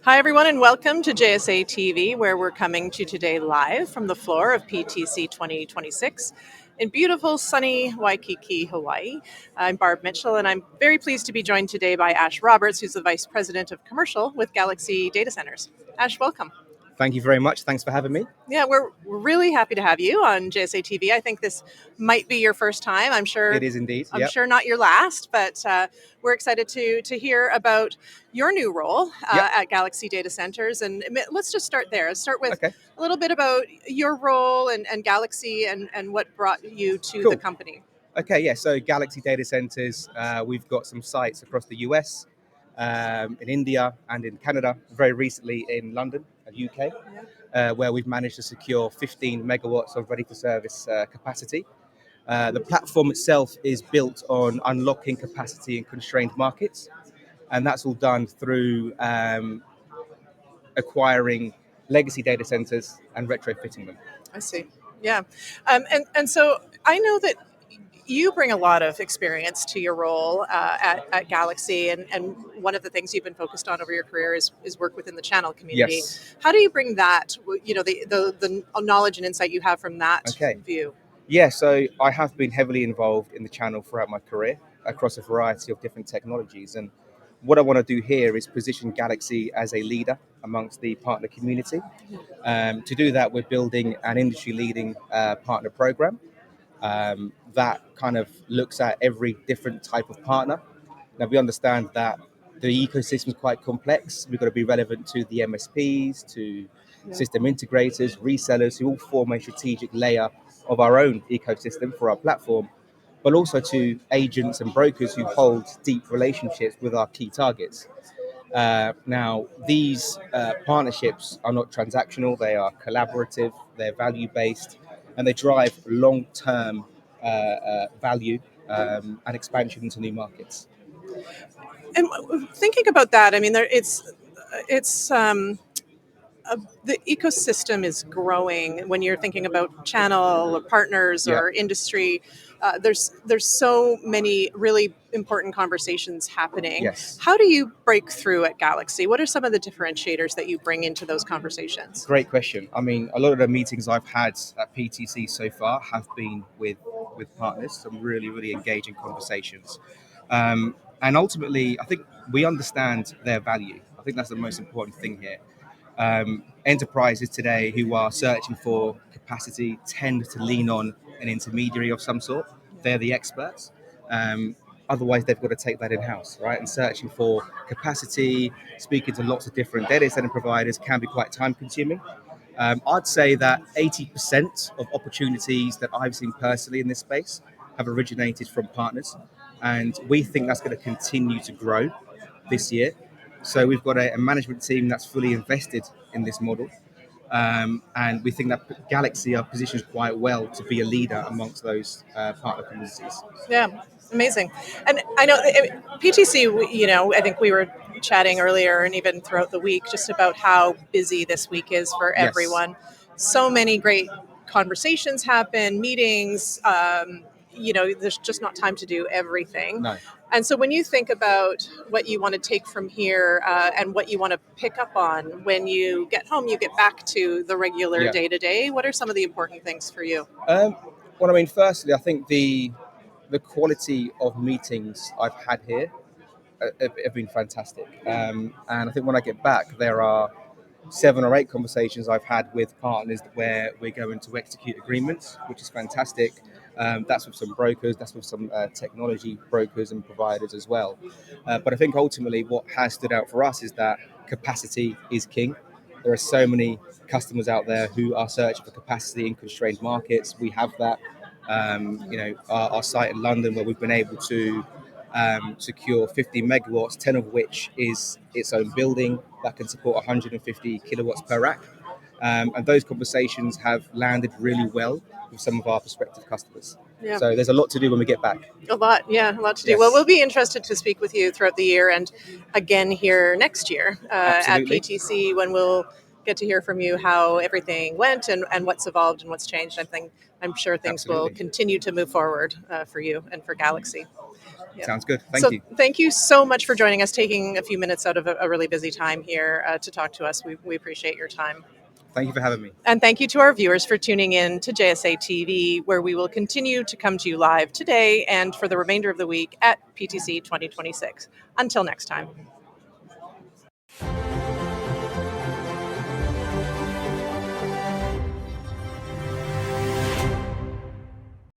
Hi, everyone, and welcome to JSA TV, where we're coming to you today live from the floor of PTC 2026 in beautiful, sunny Waikiki, Hawaii. I'm Barb Mitchell, and I'm very pleased to be joined today by Ash Roberts, who's the Vice President of Commercial with Galaxy Data Centers. Ash, welcome. Thank you very much. Thanks for having me. Yeah, we're really happy to have you on JSA TV. I think this might be your first time. I'm sure It is indeed. I'm Yep. sure not your last, but we're excited to hear about your new role Yep. at Galaxy Data Centers. And let's just start there. Let's start with Okay. a little bit about your role and Galaxy and what brought you to Cool. the company. Okay, yeah. So Galaxy Data Centers, we've got some sites across the US, in India, and in Canada. Very recently in London, UK, where we've managed to secure 15 megawatts of ready-for-service capacity. The platform itself is built on unlocking capacity in constrained markets, and that's all done through acquiring legacy data centers and retrofitting them. I see. Yeah. And so I know that you bring a lot of experience to your role at Galaxy, and one of the things you've been focused on over your career is work within the channel community. Yes. How do you bring that, the knowledge and insight you have from that view? Yeah, so I have been heavily involved in the channel throughout my career across a variety of different technologies. And what I want to do here is position Galaxy as a leader amongst the partner community. To do that, we're building an industry-leading partner program that kind of looks at every different type of partner. Now, we understand that the ecosystem is quite complex. We've got to be relevant to the MSPs, to system integrators, resellers, who all form a strategic layer of our own ecosystem for our platform, but also to agents and brokers who hold deep relationships with our key targets. Now, these partnerships are not transactional, they are collaborative, they're value-based, and they drive long-term value and expansion into new markets. And thinking about that, I mean, the ecosystem is growing when you're thinking about channel or partners or industry. There's so many really important conversations happening. Yes. How do you break through at Galaxy? What are some of the differentiators that you bring into those conversations? Great question. I mean, a lot of the meetings I've had at PTC so far have been with partners, some really engaging conversations. And ultimately, I think we understand their value. I think that's the most important thing here. Enterprises today who are searching for capacity tend to lean on an intermediary of some sort. They're the experts. Otherwise, they've got to take that in-house, right? And searching for capacity, speaking to lots of different data center providers can be quite time-consuming. I'd say that 80% of opportunities that I've seen personally in this space have originated from partners, and we think that's going to continue to grow this year. So we've got a management team that's fully invested in this model, and we think that Galaxy are positioned quite well to be a leader amongst those partner communities. Yeah, amazing. And I know PTC, I think we were chatting earlier and even throughout the week just about how busy this week is for everyone. So many great conversations happen, meetings, there's just not time to do everything. No. And so when you think about what you want to take from here and what you want to pick up on when you get home, you get back to the regular day-to-day, what are some of the important things for you? Well, I mean, firstly, I think the quality of meetings I've had here have been fantastic. And I think when I get back, there are 7 or 8 conversations I've had with partners where we're going to execute agreements, which is fantastic. That's with some brokers, that's with some technology brokers and providers as well. But I think ultimately what has stood out for us is that capacity is king. There are so many customers out there who are searching for capacity in constrained markets. We have that. Our site in London, where we've been able to secure 50 megawatts, 10 of which is its own building that can support 150 kilowatts per rack. And those conversations have landed really well with some of our prospective customers. Yeah. So there's a lot to do when we get back. A lot to do. Yes. Well, we'll be interested to speak with you throughout the year and again here next year at Absolutely. PTC when we'll get to hear from you how everything went and what's evolved and what's changed. I'm sure things will Absolutely. continue to move forward for you and for Galaxy. Yeah. Sounds good. Thank you. Thank you so much for joining us, taking a few minutes out of a really busy time here to talk to us. We appreciate your time. Thank you for having me. And thank you to our viewers for tuning in to JSA TV, where we will continue to come to you live today and for the remainder of the week at PTC 2026. Until next time.